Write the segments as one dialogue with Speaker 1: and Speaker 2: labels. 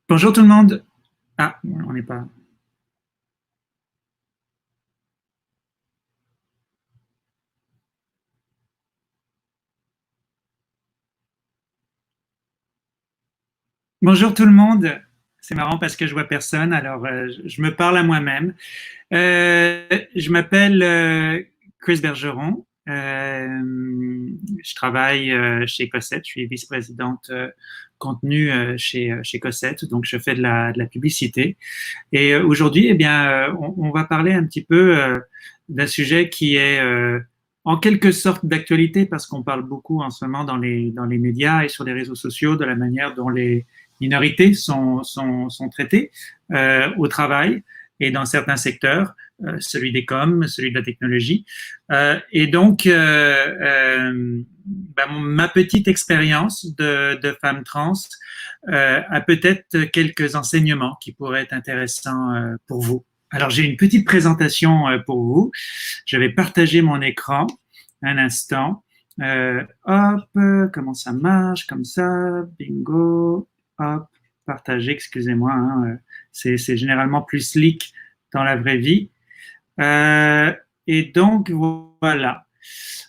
Speaker 1: Bonjour tout le monde. Ah, on n'est pas. Bonjour tout le monde. C'est marrant parce que je vois personne, alors je me parle à moi-même. Je m'appelle Chris Bergeron. Je travaille chez Cossette. Je suis vice-présidente contenu chez Cossette, donc je fais de la publicité. Et aujourd'hui, eh bien, on va parler un petit peu d'un sujet qui est en quelque sorte d'actualité parce qu'on parle beaucoup en ce moment dans les médias et sur les réseaux sociaux de la manière dont les minorités sont traitées au travail et dans certains secteurs, celui des coms, celui de la technologie. Et donc, ma petite expérience de femme trans a peut-être quelques enseignements qui pourraient être intéressants pour vous. Alors, j'ai une petite présentation pour vous. Je vais partager mon écran un instant. Hop, comment ça marche? Comme ça, bingo, hop, partager, excusez-moi. Hein, c'est généralement plus slick dans la vraie vie. Euh, et donc, voilà.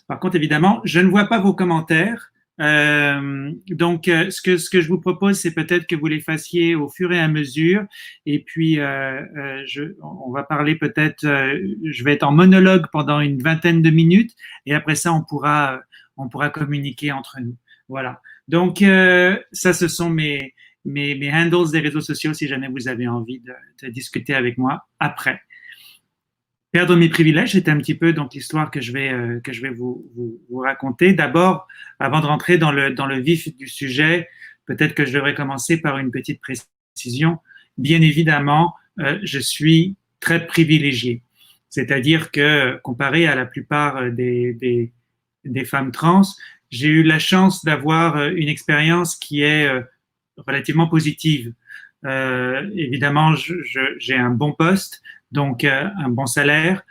Speaker 1: Par contre, évidemment, je ne vois pas vos commentaires. Donc, ce que je vous propose, c'est peut-être que vous les fassiez au fur et à mesure. Et puis, on va parler peut-être, je vais être en monologue pendant une vingtaine de minutes. Et après ça, on pourra communiquer entre nous. Voilà. Donc, ça, ce sont mes handles des réseaux sociaux si jamais vous avez envie de discuter avec moi après. Perdre mes privilèges, c'est un petit peu donc l'histoire que je vais vous raconter. D'abord, avant de rentrer dans le vif du sujet, peut-être que je devrais commencer par une petite précision. Bien évidemment, je suis très privilégié. C'est-à-dire que comparé à la plupart des femmes trans, j'ai eu la chance d'avoir une expérience qui est relativement positive. Évidemment, j'ai un bon poste, donc un bon salaire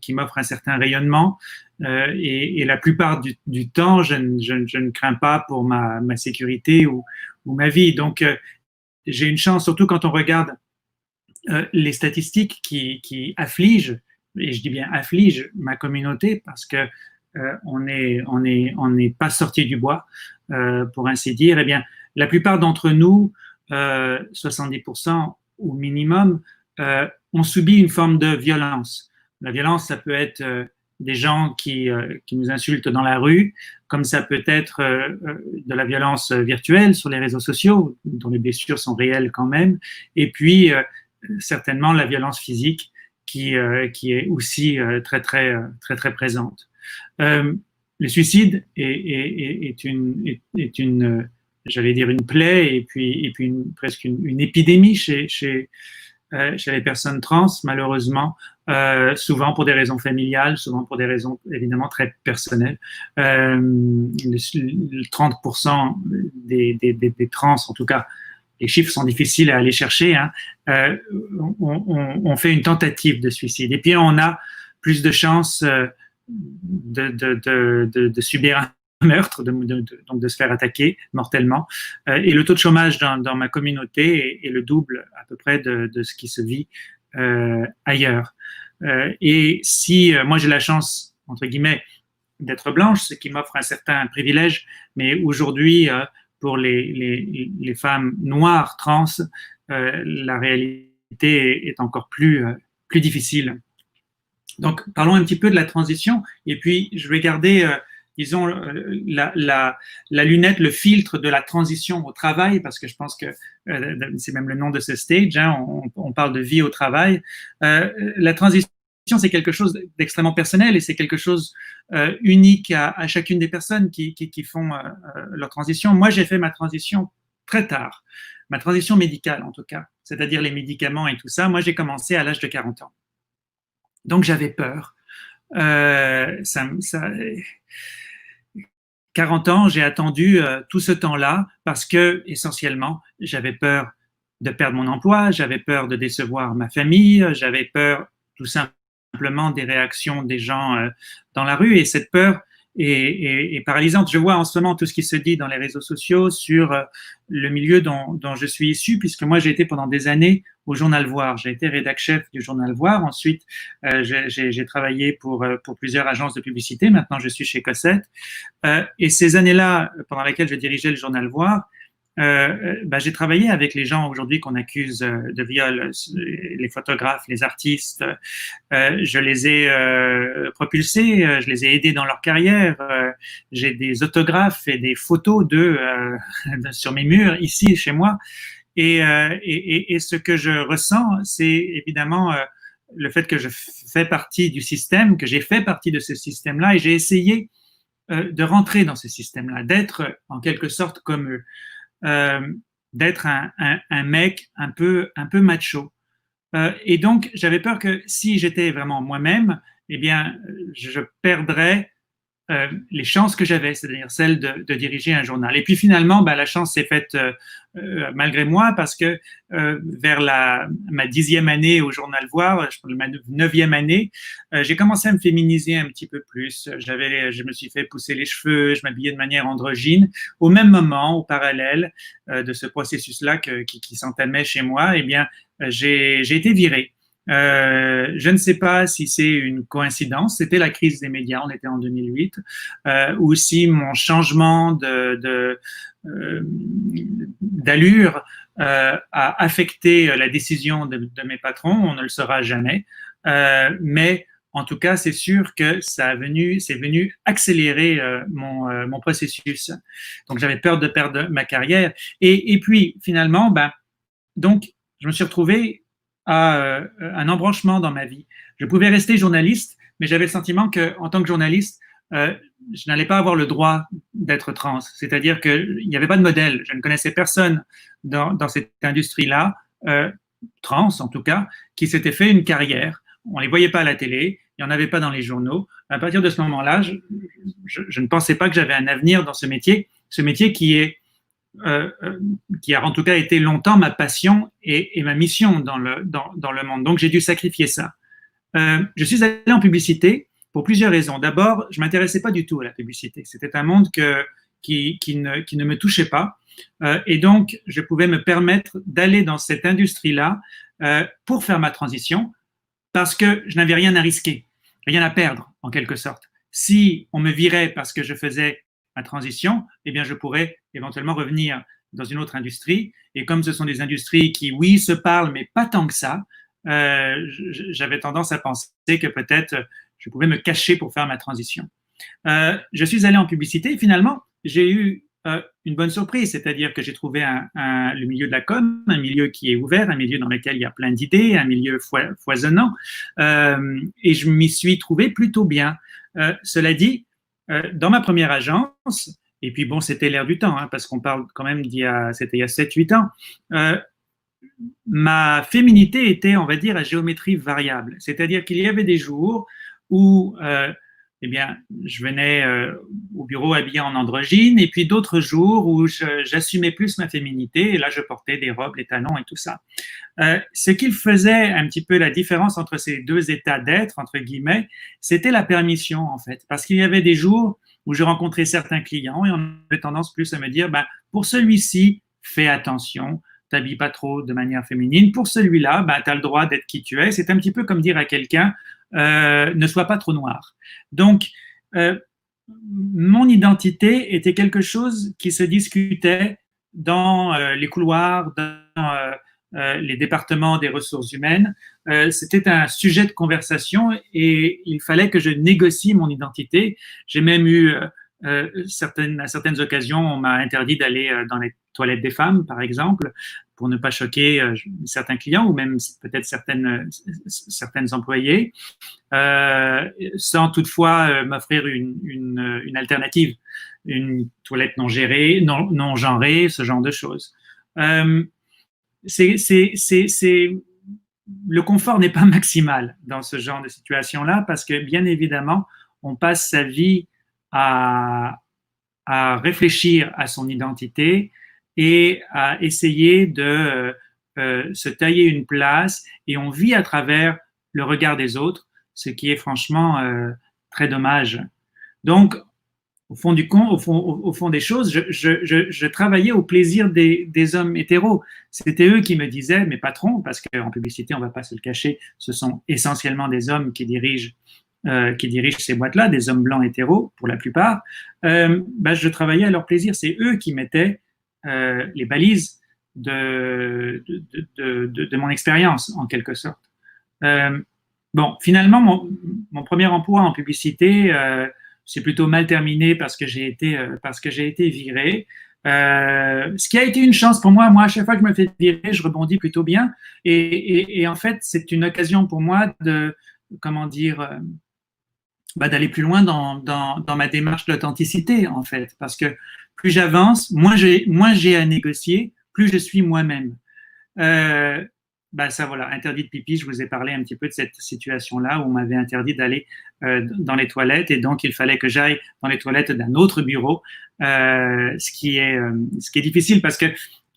Speaker 1: qui m'offre un certain rayonnement. Et la plupart du temps, je ne crains pas pour ma sécurité ou ma vie. Donc, j'ai une chance, surtout quand on regarde les statistiques qui affligent, et je dis bien affligent ma communauté parce que on n'est pas sorti du bois, pour ainsi dire. Eh bien, la plupart d'entre nous, 70% au minimum, ont subi une forme de violence. La violence, ça peut être des gens qui nous insultent dans la rue, comme ça peut être de la violence virtuelle sur les réseaux sociaux, dont les blessures sont réelles quand même, et puis certainement la violence physique qui est aussi très présente. Le suicide est une j'allais dire une plaie et puis presque une épidémie chez les personnes trans, malheureusement, souvent pour des raisons familiales, souvent pour des raisons évidemment très personnelles. 30% des trans, en tout cas, les chiffres sont difficiles à aller chercher, hein, on fait une tentative de suicide. Et puis on a plus de chances de subir un meurtre, donc de se faire attaquer mortellement. Et le taux de chômage dans ma communauté est le double à peu près de ce qui se vit ailleurs. Et si moi j'ai la chance, entre guillemets, d'être blanche, ce qui m'offre un certain privilège, mais aujourd'hui, pour les femmes noires trans, la réalité est encore plus difficile. Donc, parlons un petit peu de la transition. Et puis, je vais garder, disons, la lunette, le filtre de la transition au travail, parce que je pense que c'est même le nom de ce stage. Hein, on parle de vie au travail. La transition, c'est quelque chose d'extrêmement personnel et c'est quelque chose unique à chacune des personnes qui font leur transition. Moi, j'ai fait ma transition très tard, ma transition médicale en tout cas, c'est-à-dire les médicaments et tout ça. Moi, j'ai commencé à l'âge de 40 ans. Donc j'avais peur. Ça, 40 ans, j'ai attendu tout ce temps-là parce que essentiellement, j'avais peur de perdre mon emploi, j'avais peur de décevoir ma famille, j'avais peur tout simplement des réactions des gens dans la rue et cette peur, et paralysante. Je vois en ce moment tout ce qui se dit dans les réseaux sociaux sur le milieu dont je suis issu, puisque moi j'ai été pendant des années au Journal Voir. J'ai été rédac-chef du Journal Voir. Ensuite, j'ai travaillé pour plusieurs agences de publicité. Maintenant, je suis chez Cossette. Et ces années-là, pendant lesquelles je dirigeais le Journal Voir, j'ai travaillé avec les gens aujourd'hui qu'on accuse de viol, les photographes, les artistes. Je les ai propulsés, je les ai aidés dans leur carrière. J'ai des autographes et des photos d'eux sur mes murs ici chez moi. Et ce que je ressens, c'est évidemment le fait que je fais partie du système, que j'ai fait partie de ce système-là, et j'ai essayé de rentrer dans ce système-là, d'être en quelque sorte comme eux. D'être un mec un peu macho. Et donc, j'avais peur que si j'étais vraiment moi-même, eh bien, je perdrais les chances que j'avais, c'est-à-dire celle de diriger un journal. Et puis finalement, la chance s'est faite malgré moi parce que vers ma 10e année au Journal Voir, ma 9e année, j'ai commencé à me féminiser un petit peu plus. Je me suis fait pousser les cheveux, je m'habillais de manière androgyne. Au même moment, au parallèle de ce processus-là qui s'entamait chez moi, eh bien, j'ai été viré. Je ne sais pas si c'est une coïncidence, c'était la crise des médias, on était en 2008, ou si mon changement d'allure a affecté la décision de mes patrons, on ne le saura jamais, mais en tout cas, c'est sûr que c'est venu accélérer mon processus. Donc, j'avais peur de perdre ma carrière. Et puis, finalement, donc, je me suis retrouvé à un embranchement dans ma vie. Je pouvais rester journaliste, mais j'avais le sentiment qu'en tant que journaliste, je n'allais pas avoir le droit d'être trans. C'est-à-dire qu'il n'y avait pas de modèle. Je ne connaissais personne dans cette industrie-là, trans en tout cas, qui s'était fait une carrière. On ne les voyait pas à la télé, il n'y en avait pas dans les journaux. À partir de ce moment-là, je ne pensais pas que j'avais un avenir dans ce métier qui a en tout cas été longtemps ma passion et ma mission dans le monde. Donc j'ai dû sacrifier ça. Je suis allé en publicité pour plusieurs raisons. D'abord, je m'intéressais pas du tout à la publicité. C'était un monde qui ne me touchait pas. Et donc, je pouvais me permettre d'aller dans cette industrie-là pour faire ma transition parce que je n'avais rien à risquer, rien à perdre en quelque sorte. Si on me virait parce que je faisais ma transition, eh bien, je pourrais éventuellement revenir dans une autre industrie. Et comme ce sont des industries qui, oui, se parlent, mais pas tant que ça, j'avais tendance à penser que peut-être je pouvais me cacher pour faire ma transition. Je suis allé en publicité et finalement, j'ai eu une bonne surprise, c'est-à-dire que j'ai trouvé le milieu de la com, un milieu qui est ouvert, un milieu dans lequel il y a plein d'idées, un milieu foisonnant, et je m'y suis trouvé plutôt bien. Cela dit, dans ma première agence, et puis bon, c'était l'air du temps, hein, parce qu'on parle quand même c'était il y a 7-8 ans, ma féminité était, on va dire, à géométrie variable. C'est-à-dire qu'il y avait des jours où eh bien, je venais au bureau habillé en androgyne, et puis d'autres jours où j'assumais plus ma féminité, et là, je portais des robes, les talons et tout ça. Ce qui faisait un petit peu la différence entre ces deux états d'être, entre guillemets, c'était la permission, en fait. Parce qu'il y avait des jours où je rencontrais certains clients et on avait tendance plus à me dire, pour celui-ci, fais attention, t'habilles pas trop de manière féminine. Pour celui-là, tu as le droit d'être qui tu es. C'est un petit peu comme dire à quelqu'un, ne sois pas trop noir. Donc, mon identité était quelque chose qui se discutait dans les couloirs, dans les départements des ressources humaines. C'était un sujet de conversation et il fallait que je négocie mon identité. J'ai même eu à certaines occasions, on m'a interdit d'aller dans les toilettes des femmes, par exemple, pour ne pas choquer certains clients ou même peut-être certaines employées, sans toutefois m'offrir une alternative, une toilette non gérée, non genrée, ce genre de choses. Le confort n'est pas maximal dans ce genre de situation-là parce que bien évidemment, on passe sa vie à réfléchir à son identité et à essayer de se tailler une place et on vit à travers le regard des autres, ce qui est franchement très dommage. Donc, au fond du compte, au fond des choses, je travaillais au plaisir des hommes hétéros. C'était eux qui me disaient, mes patrons, parce qu'en publicité, on ne va pas se le cacher, ce sont essentiellement des hommes qui dirigent ces boîtes-là, des hommes blancs hétéros pour la plupart. Je travaillais à leur plaisir. C'est eux qui mettaient les balises de mon expérience, en quelque sorte. Bon, finalement, mon premier emploi en publicité, c'est plutôt mal terminé parce que j'ai été viré. Ce qui a été une chance pour moi. Moi, à chaque fois que je me fais virer, je rebondis plutôt bien. Et en fait, c'est une occasion pour moi de, comment dire, d'aller plus loin dans ma démarche d'authenticité, en fait. Parce que plus j'avance, moins j'ai à négocier, plus je suis moi-même. Ça voilà, interdit de pipi, je vous ai parlé un petit peu de cette situation-là où on m'avait interdit d'aller dans les toilettes et donc il fallait que j'aille dans les toilettes d'un autre bureau, ce qui est difficile parce que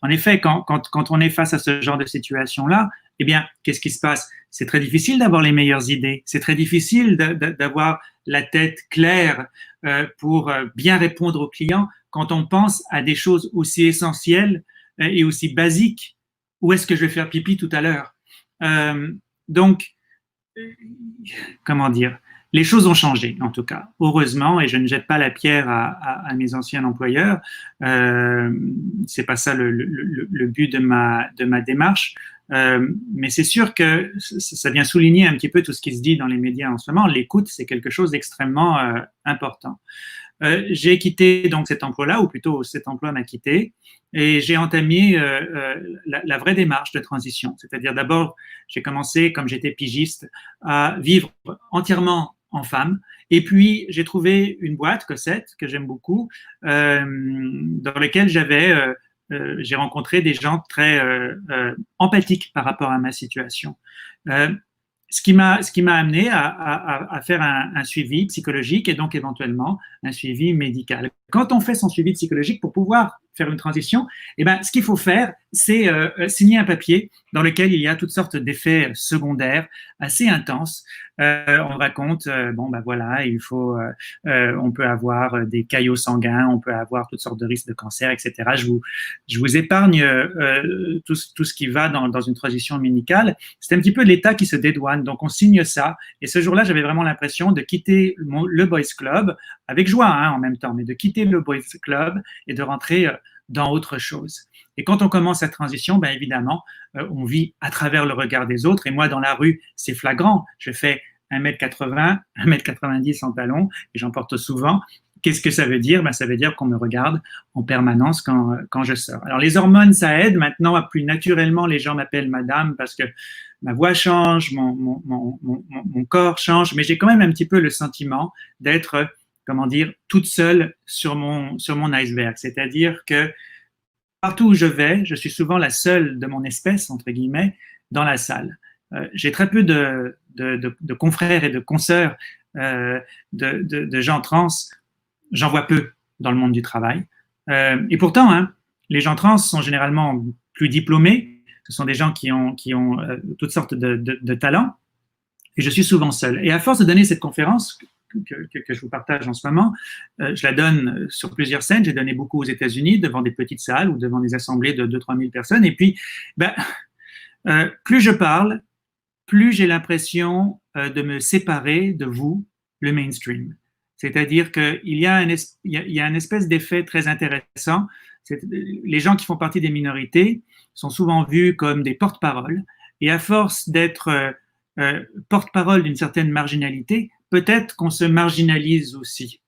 Speaker 1: en effet, quand on est face à ce genre de situation-là, eh bien, qu'est-ce qui se passe? C'est très difficile d'avoir les meilleures idées, c'est très difficile d'avoir la tête claire pour bien répondre aux clients quand on pense à des choses aussi essentielles et aussi basiques. Où est-ce que je vais faire pipi tout à l'heure? Donc, comment dire? Les choses ont changé, en tout cas, heureusement, et je ne jette pas la pierre à mes anciens employeurs. C'est pas ça le but de ma démarche. Mais c'est sûr que ça vient souligner un petit peu tout ce qui se dit dans les médias en ce moment. L'écoute, c'est quelque chose d'extrêmement important. J'ai quitté donc cet emploi-là, ou plutôt cet emploi m'a quitté, et j'ai entamé la vraie démarche de transition. C'est-à-dire d'abord, j'ai commencé, comme j'étais pigiste, à vivre entièrement en femme, et puis j'ai trouvé une boîte, Cossette, que j'aime beaucoup, dans laquelle j'ai rencontré des gens très empathiques par rapport à ma situation. Ce qui m'a amené à faire un suivi psychologique et donc éventuellement un suivi médical. Quand on fait son suivi psychologique pour pouvoir faire une transition, eh ben, ce qu'il faut faire, c'est signer un papier dans lequel il y a toutes sortes d'effets secondaires assez intenses. On raconte, voilà, on peut avoir des caillots sanguins, on peut avoir toutes sortes de risques de cancer, etc. Je vous épargne tout ce qui va dans une transition médicale. C'est un petit peu l'État qui se dédouane. Donc on signe ça. Et ce jour-là, j'avais vraiment l'impression de quitter le Boys Club avec joie en même temps, mais de quitter le Boys Club et de rentrer dans autre chose. Et quand on commence cette transition, ben évidemment, on vit à travers le regard des autres. Et moi, dans la rue, c'est flagrant. Je fais 1m80, 1m90 en talons, et j'en porte souvent. Qu'est-ce que ça veut dire? Ben, ça veut dire qu'on me regarde en permanence quand je sors. Alors, les hormones, ça aide. Maintenant, plus naturellement, les gens m'appellent madame parce que ma voix change, mon corps change, mais j'ai quand même un petit peu le sentiment d'être, comment dire, toute seule sur mon iceberg. C'est-à-dire que partout où je vais, je suis souvent la seule de mon espèce, entre guillemets, dans la salle. J'ai très peu de confrères et de consoeurs, de gens trans. J'en vois peu dans le monde du travail. Et pourtant, les gens trans sont généralement plus diplômés. Ce sont des gens qui ont toutes sortes de talents. Et je suis souvent seul. Et à force de donner cette conférence que je vous partage en ce moment, je la donne sur plusieurs scènes. J'ai donné beaucoup aux États-Unis, devant des petites salles ou devant des assemblées de 2-3 000 personnes. Et puis, plus je parle, plus j'ai l'impression de me séparer de vous, le mainstream. C'est-à-dire qu'il y a une espèce d'effet très intéressant. Les gens qui font partie des minorités sont souvent vus comme des porte-paroles. Et à force d'être porte-parole d'une certaine marginalité, peut-être qu'on se marginalise aussi.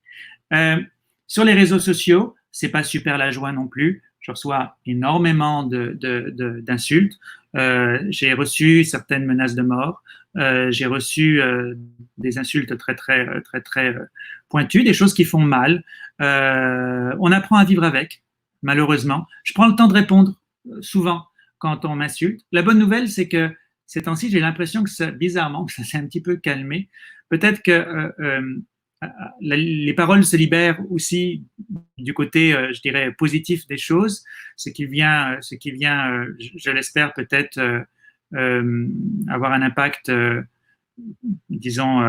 Speaker 1: Sur les réseaux sociaux, c'est pas super la joie non plus. Je reçois énormément d'insultes. J'ai reçu certaines menaces de mort. J'ai reçu des insultes très pointues, des choses qui font mal. On apprend à vivre avec, malheureusement. Je prends le temps de répondre souvent quand on m'insulte. La bonne nouvelle, c'est que ces temps-ci, j'ai l'impression que bizarrement, ça s'est un petit peu calmé. Peut-être que les paroles se libèrent aussi du côté, je dirais, positif des choses, ce qui vient, je l'espère, peut-être avoir un impact disons,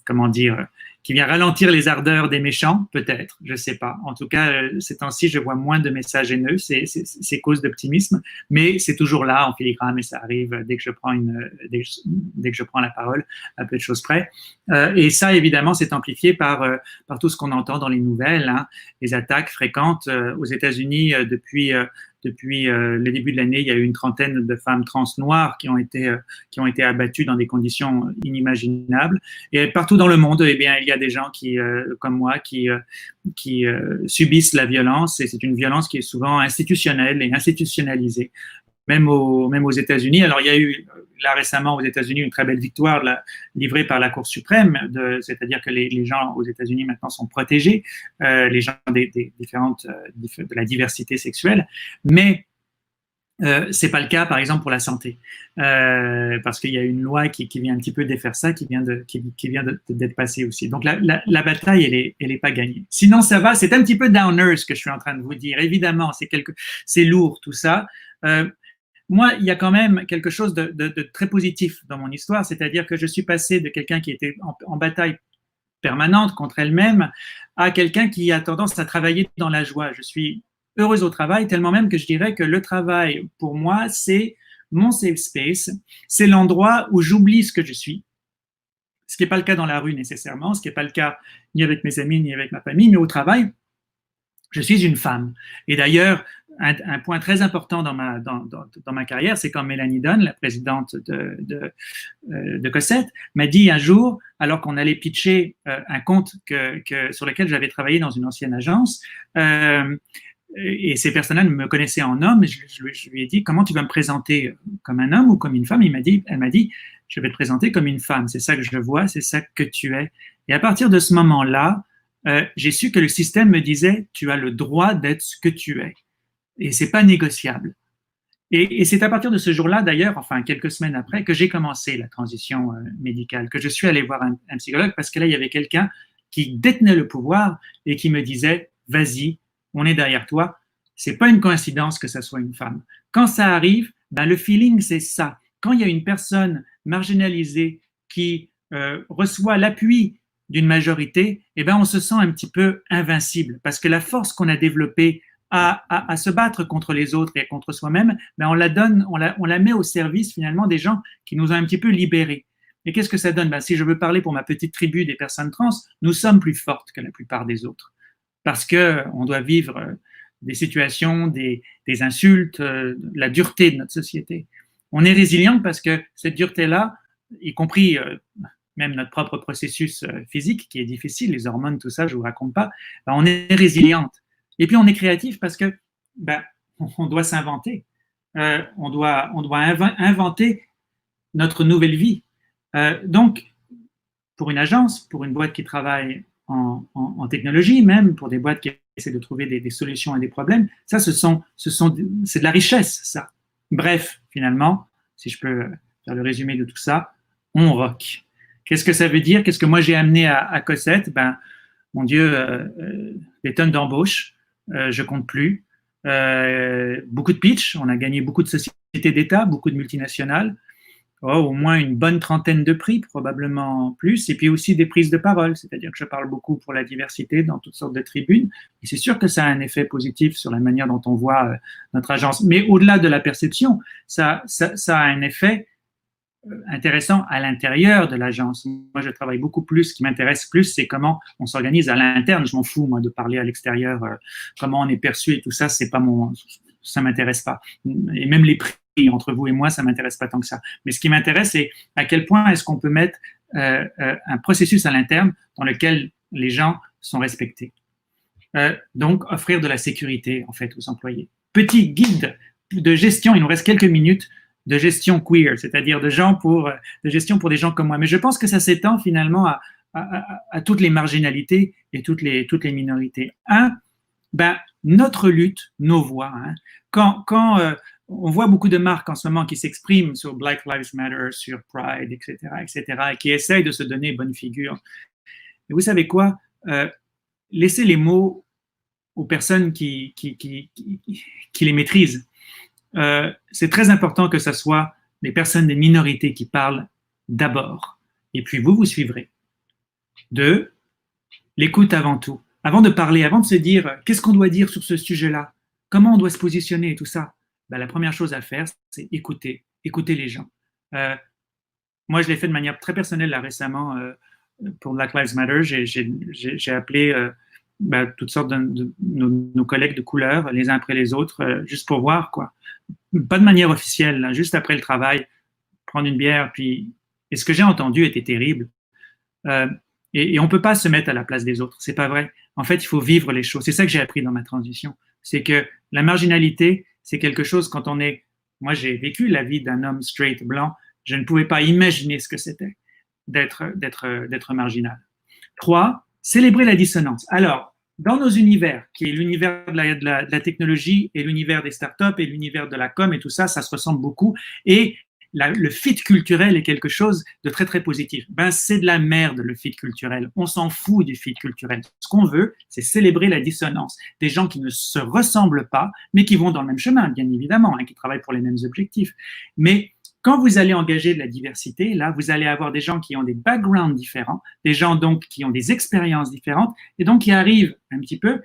Speaker 1: comment dire, qui vient ralentir les ardeurs des méchants, peut-être, je ne sais pas. En tout cas, ces temps-ci, je vois moins de messages haineux, c'est cause d'optimisme, mais c'est toujours là en filigrane et ça arrive dès que je prends dès que je prends la parole, à peu de choses près. Et ça, évidemment, c'est amplifié par tout ce qu'on entend dans les nouvelles, hein, les attaques fréquentes aux États-Unis depuis le début de l'année. Il y a eu une trentaine de femmes trans noires qui ont été abattues dans des conditions inimaginables. Et partout dans le monde, eh bien, il y a des gens comme moi, qui subissent la violence. Et c'est une violence qui est souvent institutionnelle et institutionnalisée. Même aux États-Unis. Alors, il y a eu là récemment aux États-Unis une très belle victoire livrée par la Cour suprême, c'est-à-dire que les gens aux États-Unis maintenant sont protégés, les gens de la diversité sexuelle, mais c'est pas le cas, par exemple, pour la santé, parce qu'il y a une loi qui vient un petit peu défaire ça, qui vient d'être passée aussi. Donc la bataille, elle est pas gagnée. Sinon, ça va. C'est un petit peu downer ce que je suis en train de vous dire. Évidemment, c'est lourd tout ça. Moi, il y a quand même quelque chose de très positif dans mon histoire, c'est-à-dire que je suis passé de quelqu'un qui était en bataille permanente contre elle-même à quelqu'un qui a tendance à travailler dans la joie. Je suis heureuse au travail, tellement même que je dirais que le travail, pour moi, c'est mon safe space, c'est l'endroit où j'oublie ce que je suis, ce qui n'est pas le cas dans la rue nécessairement, ce qui n'est pas le cas ni avec mes amis, ni avec ma famille, mais au travail, je suis une femme. Et d'ailleurs, un point très important dans ma carrière, c'est quand Mélanie Dunn, la présidente de Cossette, m'a dit un jour, alors qu'on allait pitcher un compte sur lequel j'avais travaillé dans une ancienne agence, et ces personnes-là me connaissaient en homme, et je lui ai dit, comment tu vas me présenter, comme un homme ou comme une femme? Elle m'a dit, je vais te présenter comme une femme, c'est ça que je vois, c'est ça que tu es. Et à partir de ce moment-là, j'ai su que le système me disait, tu as le droit d'être ce que tu es. Et c'est pas négociable. Et c'est à partir de ce jour-là, d'ailleurs, enfin quelques semaines après, que j'ai commencé la transition médicale, que je suis allé voir un psychologue, parce que là, il y avait quelqu'un qui détenait le pouvoir et qui me disait, vas-y, on est derrière toi. C'est pas une coïncidence que ça soit une femme. Quand ça arrive, ben, le feeling, c'est ça. Quand il y a une personne marginalisée qui reçoit l'appui d'une majorité, eh ben, on se sent un petit peu invincible, parce que la force qu'on a développée à se battre contre les autres et contre soi-même, ben on la met au service finalement des gens qui nous ont un petit peu libérés. Et qu'est-ce que ça donne? Ben, si je veux parler pour ma petite tribu des personnes trans, nous sommes plus fortes que la plupart des autres. Parce qu'on doit vivre des situations, des insultes, la dureté de notre société. On est résilient parce que cette dureté-là, y compris même notre propre processus physique qui est difficile, les hormones, tout ça, je ne vous raconte pas, ben, on est résiliente. Et puis on est créatif parce que ben, on doit s'inventer. On doit inventer notre nouvelle vie. Donc, pour une agence, pour une boîte qui travaille en technologie, même pour des boîtes qui essaient de trouver des solutions à des problèmes, ça, c'est de la richesse, ça. Bref, finalement, si je peux faire le résumé de tout ça, on rock. Qu'est-ce que ça veut dire? Qu'est-ce que moi j'ai amené à Cossette? Ben, mon Dieu, des tonnes d'embauches, je compte plus. Beaucoup de pitch, on a gagné beaucoup de sociétés d'État, beaucoup de multinationales. Au moins une bonne trentaine de prix, probablement plus, et puis aussi des prises de parole, c'est-à-dire que je parle beaucoup pour la diversité dans toutes sortes de tribunes, et c'est sûr que ça a un effet positif sur la manière dont on voit notre agence. Mais au-delà de la perception, ça a un effet intéressant à l'intérieur de l'agence. Moi, je travaille beaucoup plus. Ce qui m'intéresse plus, c'est comment on s'organise à l'interne. Je m'en fous, moi, de parler à l'extérieur, comment on est perçu et tout ça, ça m'intéresse pas. Et même les prix entre vous et moi, ça m'intéresse pas tant que ça. Mais ce qui m'intéresse, c'est à quel point est-ce qu'on peut mettre un processus à l'interne dans lequel les gens sont respectés. Donc, offrir de la sécurité, en fait, aux employés. Petit guide de gestion, il nous reste quelques minutes, de gestion queer, c'est-à-dire de gestion pour des gens comme moi. Mais je pense que ça s'étend finalement à toutes les marginalités et toutes les minorités. Ben, notre lutte, nos voix. Hein, quand on voit beaucoup de marques en ce moment qui s'expriment sur Black Lives Matter, sur Pride, etc., et qui essayent de se donner bonne figure. Et vous savez quoi? Laissez les mots aux personnes qui les maîtrisent. C'est très important que ce soit les personnes des minorités qui parlent d'abord, et puis vous suivrez. 2, l'écoute avant tout. Avant de parler, avant de se dire qu'est-ce qu'on doit dire sur ce sujet-là, comment on doit se positionner et tout ça, ben, la première chose à faire, c'est écouter les gens. Euh, Moi, je l'ai fait de manière très personnelle là récemment pour Black Lives Matter. J'ai appelé toutes sortes de nos collègues de couleur, les uns après les autres, juste pour voir, quoi. Pas de manière officielle, là, juste après le travail, prendre une bière, puis. Et ce que j'ai entendu était terrible. Euh, et on ne peut pas se mettre à la place des autres. C'est pas vrai. En fait, il faut vivre les choses. C'est ça que j'ai appris dans ma transition. C'est que la marginalité, c'est quelque chose quand on est. Moi, j'ai vécu la vie d'un homme straight blanc. Je ne pouvais pas imaginer ce que c'était d'être marginal. 3, célébrer la dissonance. Alors, dans nos univers, qui est l'univers de la technologie et l'univers des startups et l'univers de la com et tout ça, ça se ressemble beaucoup. Et le fit culturel est quelque chose de très très positif. Ben c'est de la merde le fit culturel. On s'en fout du fit culturel. Ce qu'on veut, c'est célébrer la dissonance. Des gens qui ne se ressemblent pas, mais qui vont dans le même chemin, bien évidemment, hein, qui travaillent pour les mêmes objectifs. Mais quand vous allez engager de la diversité, là, vous allez avoir des gens qui ont des backgrounds différents, des gens donc qui ont des expériences différentes, et donc qui arrivent un petit peu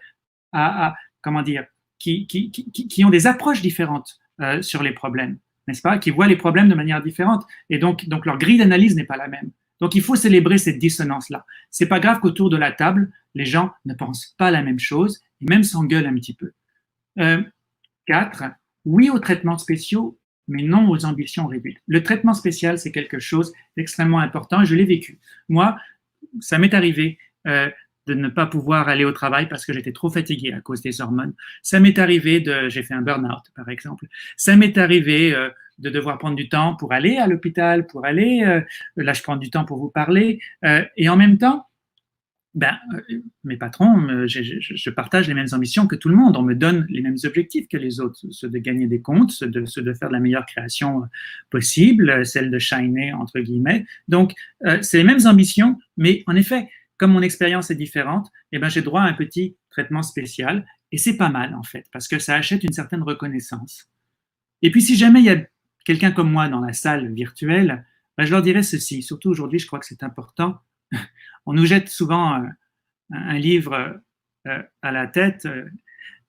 Speaker 1: à comment dire, qui ont des approches différentes sur les problèmes, n'est-ce pas, qui voient les problèmes de manière différente, et donc leur grille d'analyse n'est pas la même. Donc il faut célébrer cette dissonance-là. C'est pas grave qu'autour de la table, les gens ne pensent pas la même chose, et même s'engueulent un petit peu. 4, oui aux traitements spéciaux, mais non aux ambitions réduites. Le traitement spécial, c'est quelque chose d'extrêmement important et je l'ai vécu. Moi, ça m'est arrivé de ne pas pouvoir aller au travail parce que j'étais trop fatigué à cause des hormones. Ça m'est arrivé j'ai fait un burn-out, par exemple. Ça m'est arrivé de devoir prendre du temps pour aller à l'hôpital, pour aller, là je prends du temps pour vous parler, et en même temps, ben, mes patrons, je partage les mêmes ambitions que tout le monde. On me donne les mêmes objectifs que les autres, ceux de gagner des comptes, ceux de faire de la meilleure création possible, celle de shiner, entre guillemets. Donc, c'est les mêmes ambitions, mais en effet, comme mon expérience est différente, eh ben, j'ai droit à un petit traitement spécial. Et c'est pas mal, en fait, parce que ça achète une certaine reconnaissance. Et puis, si jamais il y a quelqu'un comme moi dans la salle virtuelle, ben, je leur dirais ceci. Surtout aujourd'hui, je crois que c'est important. On nous jette souvent un livre à la tête,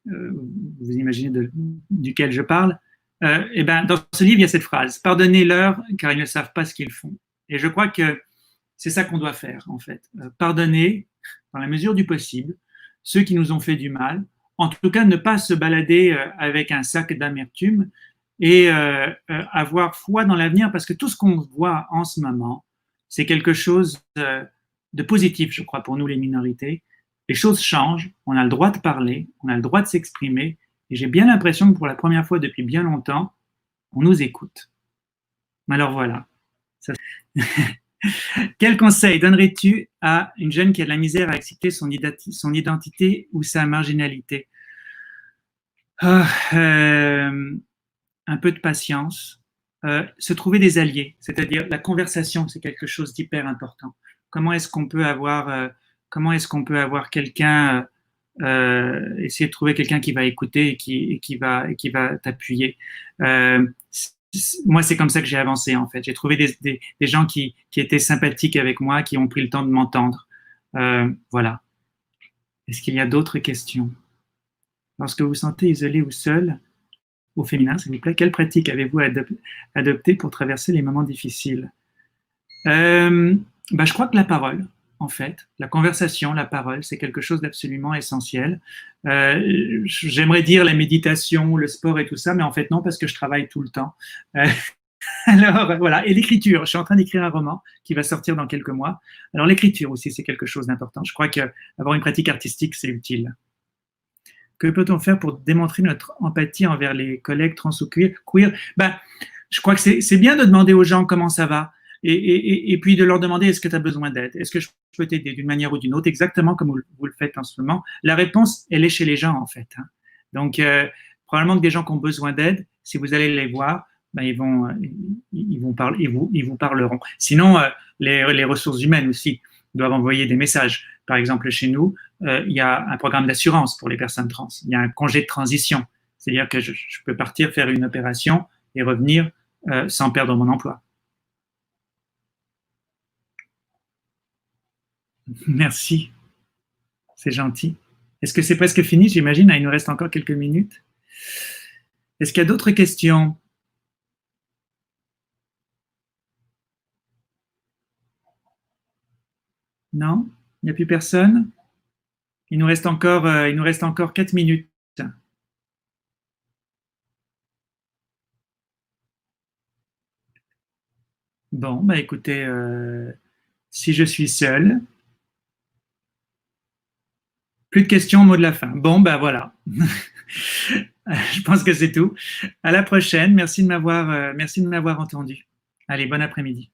Speaker 1: vous imaginez duquel je parle. Et ben, dans ce livre, il y a cette phrase: pardonnez-leur car ils ne savent pas ce qu'ils font. Et je crois que c'est ça qu'on doit faire, en fait. Pardonner, dans la mesure du possible, ceux qui nous ont fait du mal. En tout cas, ne pas se balader avec un sac d'amertume et avoir foi dans l'avenir, parce que tout ce qu'on voit en ce moment, c'est quelque chose de positif, je crois, pour nous les minorités. Les choses changent, on a le droit de parler, on a le droit de s'exprimer, et j'ai bien l'impression que pour la première fois depuis bien longtemps, on nous écoute. Alors voilà. Ça... Quel conseil donnerais-tu à une jeune qui a de la misère à accepter son identité ou sa marginalité? Un peu de patience, se trouver des alliés, c'est-à-dire la conversation, c'est quelque chose d'hyper important. Comment est-ce qu'on peut avoir quelqu'un, essayer de trouver quelqu'un qui va écouter et qui va t'appuyer. Moi, c'est comme ça que j'ai avancé, en fait. J'ai trouvé des gens qui étaient sympathiques avec moi, qui ont pris le temps de m'entendre. Voilà. Est-ce qu'il y a d'autres questions? Lorsque vous vous sentez isolé ou seul, au féminin, s'il vous plaît, quelle pratique avez-vous adoptée pour traverser les moments difficiles? Je crois que la parole, en fait, la conversation, la parole, c'est quelque chose d'absolument essentiel. J'aimerais dire la méditation, le sport et tout ça, mais en fait non, parce que je travaille tout le temps. Alors voilà, et l'écriture. Je suis en train d'écrire un roman qui va sortir dans quelques mois. Alors l'écriture aussi, c'est quelque chose d'important. Je crois qu'avoir une pratique artistique, c'est utile. Que peut-on faire pour démontrer notre empathie envers les collègues trans ou queer? Je crois que c'est bien de demander aux gens comment ça va et puis de leur demander est-ce que tu as besoin d'aide? Est-ce que je peux t'aider d'une manière ou d'une autre? Exactement comme vous le faites en ce moment. La réponse, elle est chez les gens en fait. Hein. Donc, probablement que des gens qui ont besoin d'aide, si vous allez les voir, ils vous parleront. Sinon, les ressources humaines aussi doivent envoyer des messages. Par exemple, chez nous, il y a un programme d'assurance pour les personnes trans. Il y a un congé de transition. C'est-à-dire que je peux partir faire une opération et revenir sans perdre mon emploi. Merci, c'est gentil. Est-ce que c'est presque fini, j'imagine? Ah, il nous reste encore quelques minutes. Est-ce qu'il y a d'autres questions? Non? Il n'y a plus personne? Il nous reste encore 4 minutes. Bon, bah écoutez, si je suis seul, plus de questions, mot de la fin. Bon, bah voilà. Je pense que c'est tout. À la prochaine. Merci de m'avoir entendu. Allez, bon après-midi.